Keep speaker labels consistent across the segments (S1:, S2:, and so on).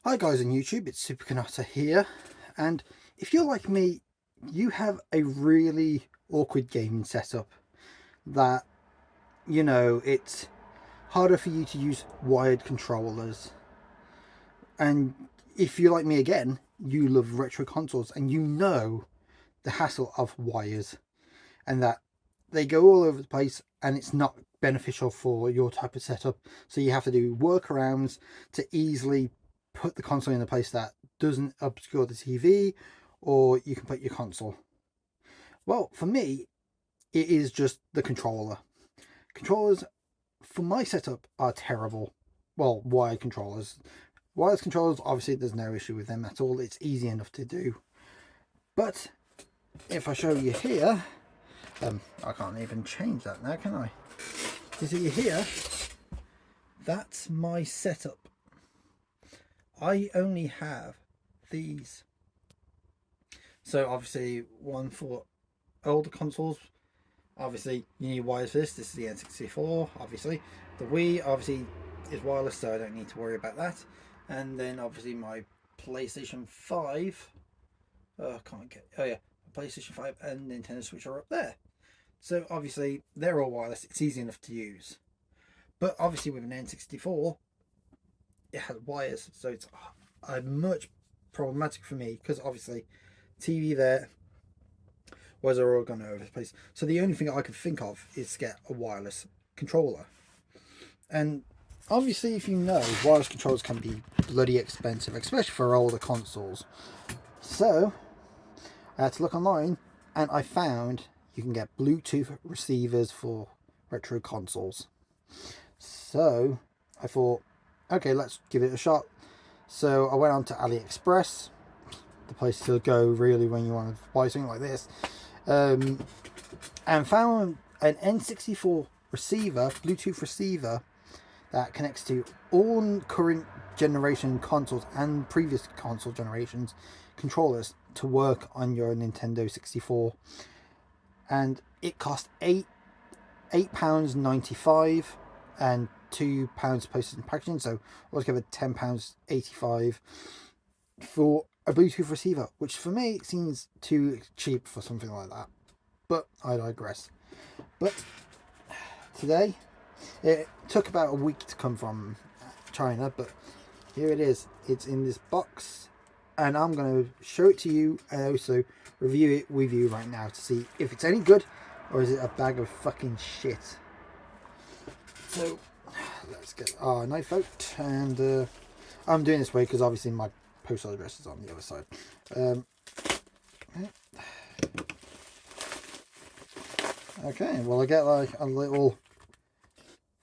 S1: Hi guys on YouTube, it's Supercanata here, and if you're like me, you have a really awkward gaming setup that, it's harder for you to use wired controllers. And if you're like me again, you love retro consoles and you know the hassle of wires and that they go all over the place and it's not beneficial for your type of setup. So you have to do workarounds to easily put the console in a place that doesn't obscure the TV, or you can put your console. Well, for me, it is just the controller. Controllers for my setup are terrible. Well, wired controllers. Wireless controllers, obviously, there's no issue with them at all. It's easy enough to do. But if I show you here, I can't even change that now, can I? You see here, that's my setup. I only have these. So obviously one for older consoles. Obviously you need wires for this. This is the N64, obviously. The Wii obviously is wireless, so I don't need to worry about that. And then obviously my PlayStation 5. Oh, I can't get. Oh yeah, PlayStation 5 and Nintendo Switch are up there. So obviously they're all wireless. It's easy enough to use. But obviously with an N64, it has wires, so it's much problematic for me because obviously TV there, wires are all gone over the place. So the only thing I could think of is to get a wireless controller. And obviously, if you know, wireless controllers can be bloody expensive, especially for older consoles. So I had to look online and I found you can get Bluetooth receivers for retro consoles. So I thought, okay, let's give it a shot. So I went on to Aliexpress, the place to go really when you want to buy something like this, and found an N64 receiver, Bluetooth receiver, that connects to all current generation consoles and previous console generations controllers to work on your Nintendo 64. And it cost £8.95 and £2 postage and packaging, so altogether £10.85 for a Bluetooth receiver, which for me seems too cheap for something like that. But I digress. But today, it took about a week to come from China, but here it is. It's in this box, and I'm going to show it to you and also review it with you right now to see if it's any good or is it a bag of fucking shit. So let's get our knife out, and I'm doing this way because obviously my postal address is on the other side. Okay, well I get like a little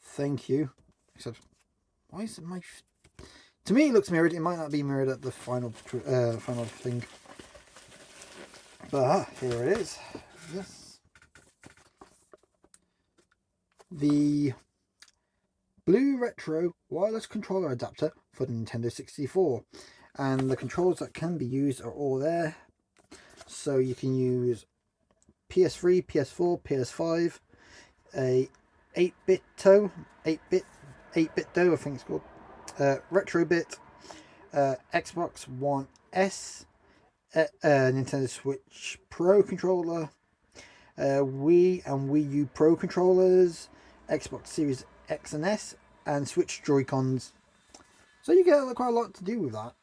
S1: thank you, except why is it my... To me it looks mirrored. It might not be mirrored at the final thing, but here it is. Yes, the BlueRetro Wireless Controller Adapter for the Nintendo 64, and the controls that can be used are all there. So you can use PS3, PS4, PS5, a 8-bit toe, 8-bit dough, I think it's called, Retrobit, Xbox One S, Nintendo Switch Pro controller, Wii and Wii U Pro controllers, Xbox Series X and S, and Switch Joy-Cons. So you get quite a lot to do with that.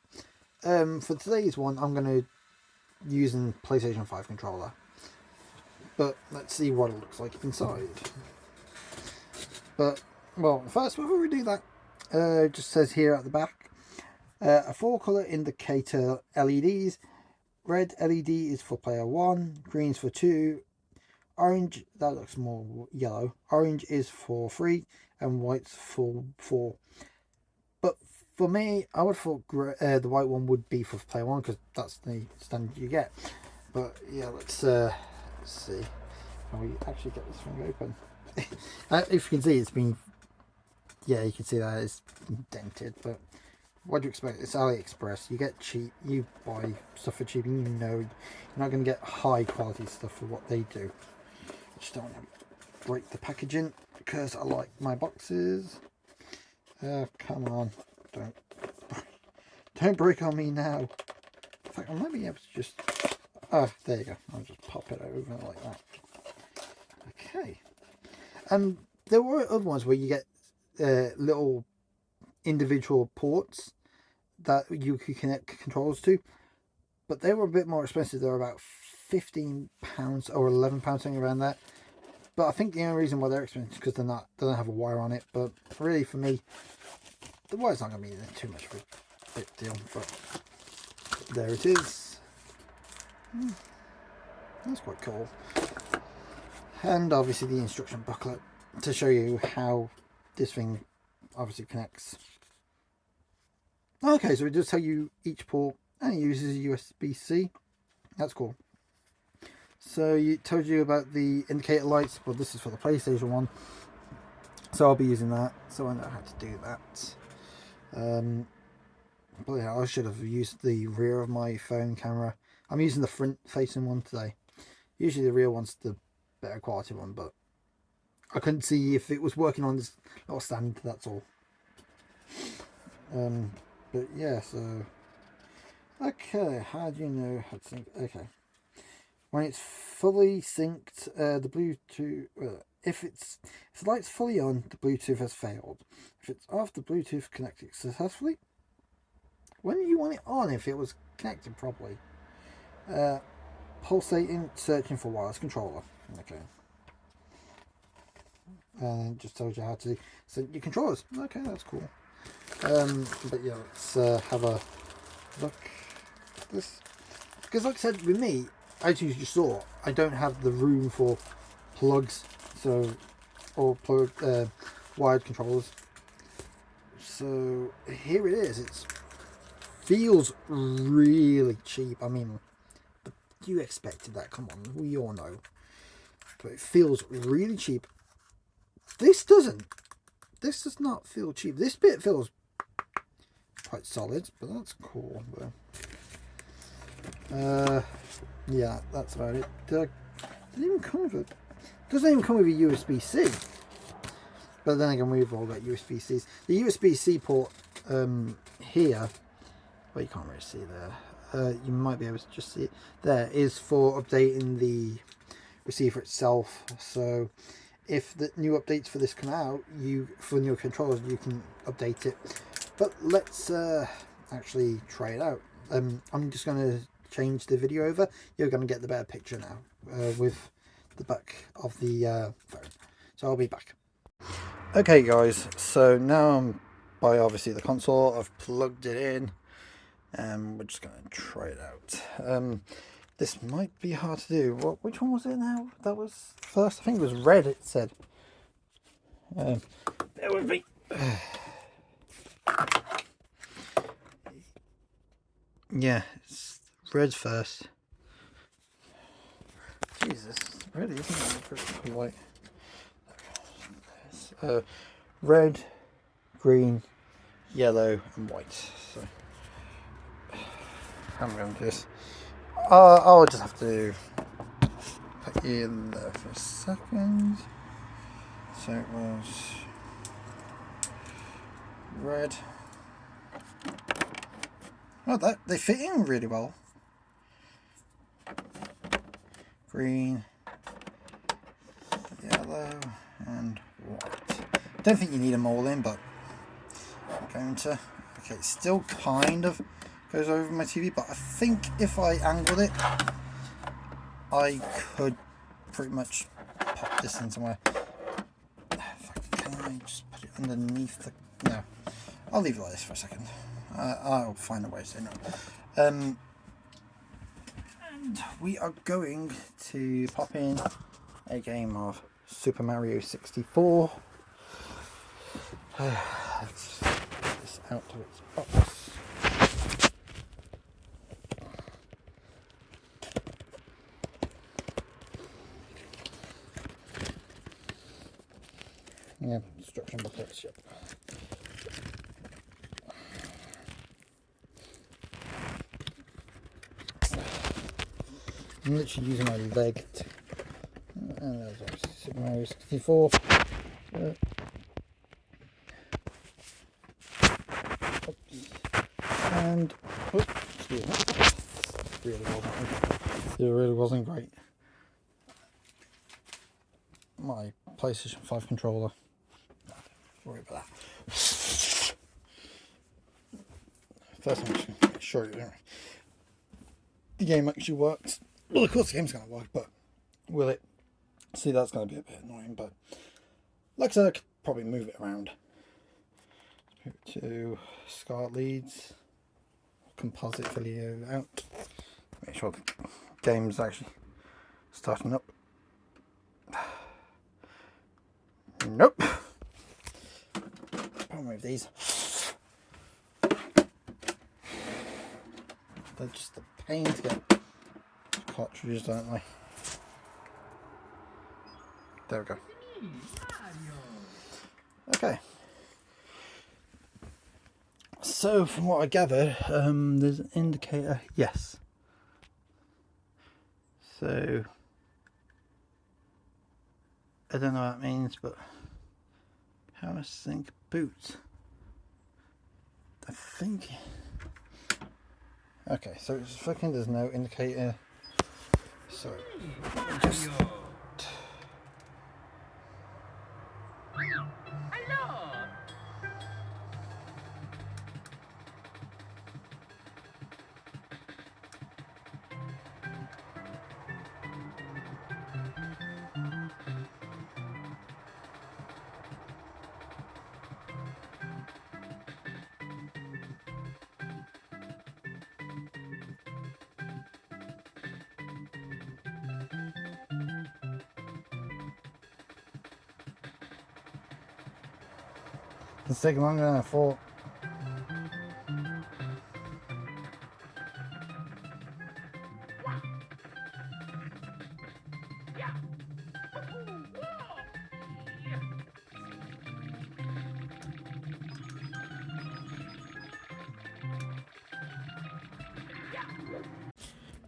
S1: For today's one, I'm going to use a PlayStation 5 controller. But let's see what it looks like inside. But, well, first, before we do that, it just says here at the back, a 4-colour indicator LEDs. Red LED is for player 1, green is for 2, orange, that looks more yellow, orange is for 3, and white's for 4. But for me, I would thought the white one would be for player 1 because that's the standard you get. But yeah, let's see how we actually get this thing open. If you can see, it's been, yeah, you can see that it's dented, but what do you expect? It's Aliexpress. You get cheap, you buy stuff for cheap, and you know you're not going to get high quality stuff for what they do. I just don't want to break the packaging because I like my boxes. Come on, don't Don't break on me now. In fact, I might be able to just... Oh, there you go. I'll just pop it over like that. Okay. There were other ones where you get little individual ports that you could connect controllers to, but they were a bit more expensive. They were about £15 or £11, something around that. But I think the only reason why they're expensive is because they don't have a wire on it. But really, for me, the wire's not going to be too much of a big deal. But there it is. That's quite cool. And obviously the instruction booklet to show you how this thing obviously connects. Okay, so it does tell you each port, and it uses a USB-C. That's cool. So it tells you about the indicator lights. Well, this is for the PlayStation one, so I'll be using that, so I know how to do that. But yeah, I should have used the rear of my phone camera. I'm using the front facing one today. Usually the rear one's the better quality one, but I couldn't see if it was working on this little stand, that's all. But yeah, so okay, how do you know how to sync? Okay, when it's fully synced, the Bluetooth, if the light's fully on, the Bluetooth has failed. If it's off, the Bluetooth connected successfully. When you want it on, if it was connected properly. Pulsating, searching for wireless controller. Okay. And it just tells you how to sync your controllers. Okay, that's cool. But yeah, let's have a look at this. Because like I said, with me, as you just saw, I don't have the room for plugs, or wired controllers. So here it is. It feels really cheap. I mean, you expected that, come on, we all know. But it feels really cheap. This doesn't. This does not feel cheap. This bit feels quite solid, but that's cool. Yeah, that's about it. Doesn't even come with it. Doesn't even come with a USB-C. But then again, we've all got USB-Cs. The USB-C port here, well, you can't really see there. You might be able to just see it there, is for updating the receiver itself. So if the new updates for this come out, for new controllers, you can update it. But let's actually try it out. I'm just going to change the video over. You're going to get the better picture now with the back of the phone. So I'll be back. Okay guys, so now I'm by obviously the console. I've plugged it in. We're just going to try it out. This might be hard to do. Which one was it now? That was first. I think it was red, it said. Bear with me. Yeah, it's red first. Jesus, it's ready, isn't it? Pretty white. Red, green, yellow, and white. So how am I going to do this? I'll just have to put you in there for a second. So it was red. Oh, they fit in really well. Green, yellow, and white. Don't think you need them all in, but I'm going to. Okay, it still kind of goes over my TV, but I think if I angled it, I could pretty much pop this in somewhere. Can I just put it underneath the... No, I'll leave it like this for a second. I'll find a way to say no. And we are going to pop in a game of Super Mario 64. Let's get this out of its box. Yeah, instruction booklets, yep. I'm literally using my leg to, and there's obviously Super Mario 64. Oops. And oops, it really wasn't great. My PlayStation 5 controller. Don't worry about that. First, I'm just going to show you the game actually works. Well, of course, the game's going to work, but will it? See, that's going to be a bit annoying, but like I said, I could probably move it around. Move it to SCART leads, composite video out. Make sure the game's actually starting up. Nope. I'll move these. They're just a pain to get cartridges, aren't they? There we go. Okay. So, from what I gathered, there's an indicator. Yes. So, I don't know what that means, but how sync boot? I think. Okay, so it's fucking. There's no indicator. So, just. It's taking longer than I thought.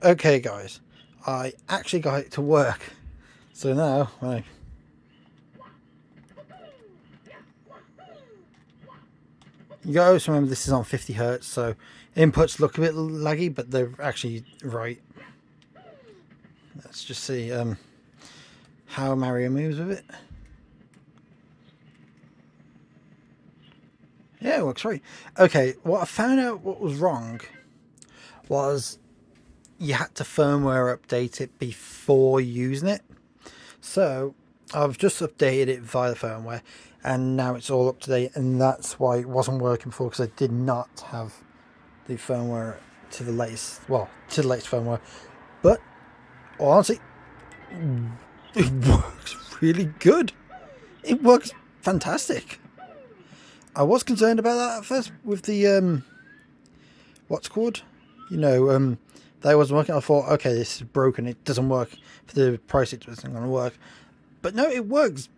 S1: Okay guys, I actually got it to work. So now, when I you gotta always remember this is on 50 Hertz, so inputs look a bit laggy, but they're actually right. Let's just see how Mario moves with it. Yeah, it works right. Okay, what I found out what was wrong was you had to firmware update it before using it. So I've just updated it via the firmware, and now it's all up to date, and that's why it wasn't working before, because I did not have the firmware to the latest, well, to the latest firmware. But honestly, it works really good. It works fantastic. I was concerned about that at first with the what's it called, you know, that wasn't working. I thought, okay, this is broken, it doesn't work for the price, it isn't going to work. But no, it works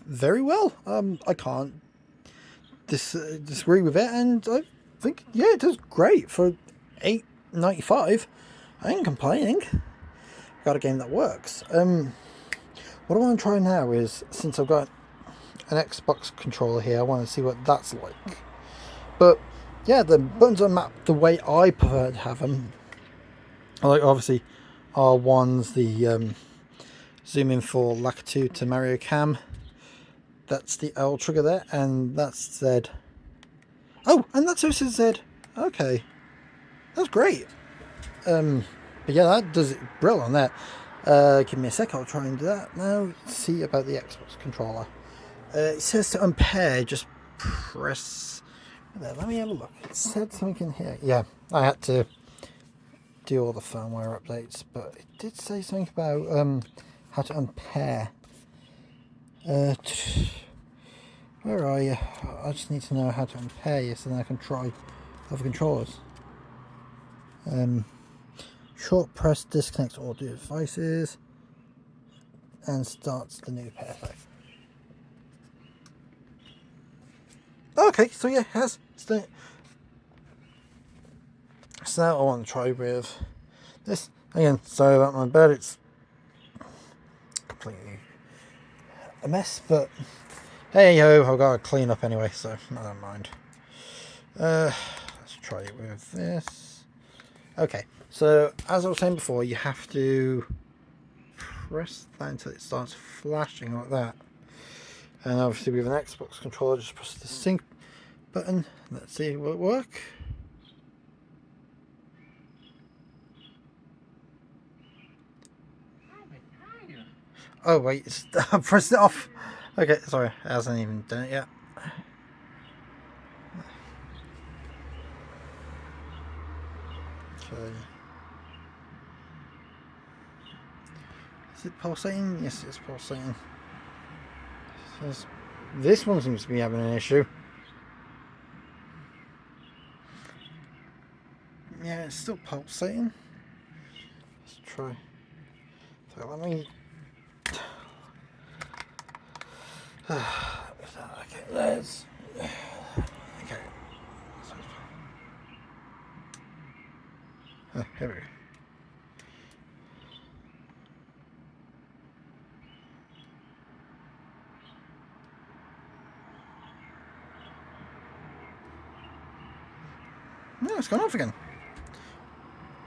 S1: very well. I can't disagree with it, and I think, yeah, it does great for $8.95. I ain't complaining. Got a game that works. What I want to try now is, since I've got an Xbox controller here, I want to see what that's like. But yeah, the buttons are mapped the way I prefer to have them. Like obviously R1's the zoom in for Lakitu to Mario Cam. That's the L trigger there, and that's Z. Oh, and that's also Z. Okay, that's great. But yeah, that does it brilliant on that. Give me a sec, I'll try and do that now. See about the Xbox controller. It says to unpair, just press there. Let me have a look. It said something in here. Yeah, I had to do all the firmware updates, but it did say something about how to unpair. Where are you? I just need to know how to unpair you so then I can try other controllers. Short press disconnects all devices and starts the new pair. Okay, so yeah, it has. So now I want to try with this. Again, sorry about my bed, it's completely a mess, but hey ho, I've got to clean up anyway, so I don't mind. Let's try it with this. Okay, so as I was saying before, you have to press that until it starts flashing like that. And obviously with an Xbox controller, just press the sync button. Let's see, will it work? Oh wait, I pressed it off. Okay, sorry, it hasn't even done it yet. Okay. Is it pulsating? Yes, it's pulsating. This one seems to be having an issue. Yeah, it's still pulsating. Let's try. So let me. Okay, let's. Okay. Oh, here we go. No, it's gone off again.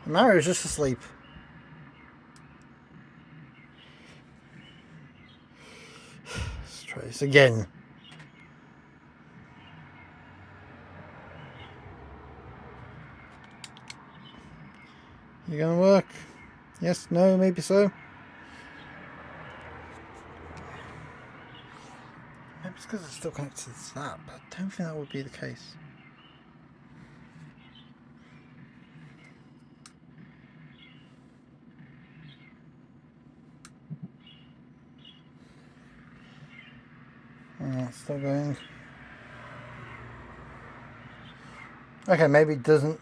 S1: Mario's just asleep. Let's try this again. You gonna work? Yes, no, maybe so. Maybe it's because it's still connected to that, but I don't think that would be the case. It's still going. Okay, maybe it doesn't.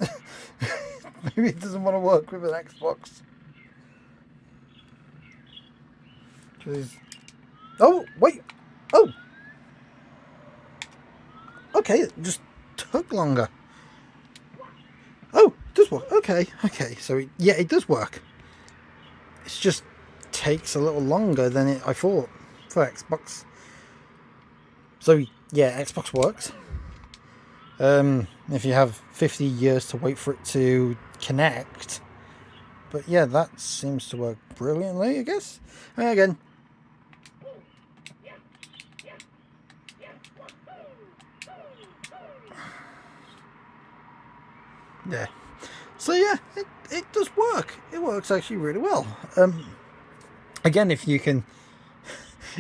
S1: Maybe it doesn't want to work with an Xbox. Jeez. Oh, wait. Oh. Okay, it just took longer. Oh, it does work. Okay, so yeah, it does work. It just takes a little longer than I thought for Xbox. So yeah, Xbox works. If you have 50 years to wait for it to connect. But yeah, that seems to work brilliantly, I guess. And again. Yeah. So yeah, it does work. It works actually really well. Again, if you can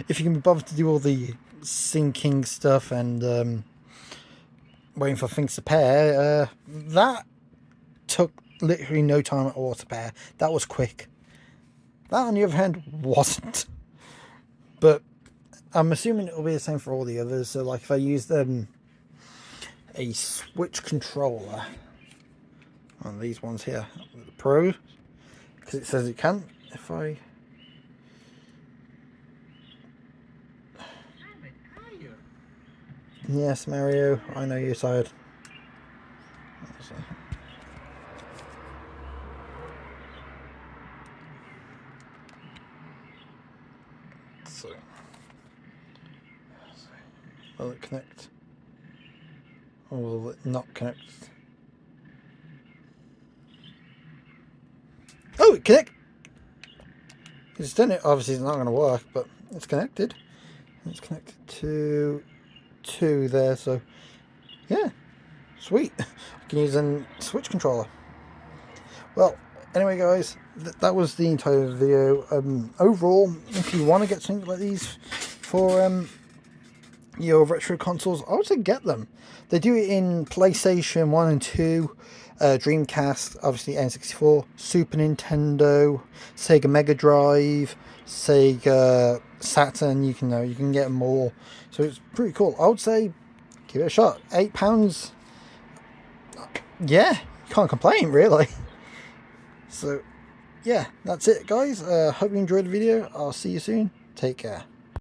S1: be bothered to do all the syncing stuff and waiting for things to pair, that took literally no time at all to pair. That was quick. That, on the other hand, wasn't. But I'm assuming it'll be the same for all the others. So, like, if I used a Switch controller on these ones here, the Pro, because it says it can. If I Yes, Mario, I know you're tired. So, will it connect? Or will it not connect? Oh, it connected! It's done it. Obviously, it's not going to work, but it's connected. It's connected to 2 there, so yeah, sweet. I can use a Switch controller. Well, anyway, guys, that was the entire video. Overall, if you want to get something like these for your retro consoles, I would say get them. They do it in PlayStation 1 and 2, Dreamcast, obviously N64, Super Nintendo, Sega Mega Drive, Sega Saturn. You can get them all, so it's pretty cool. I would say give it a shot. £8, yeah, can't complain really. So yeah, that's it, guys. Hope you enjoyed the video. I'll see you soon. Take care.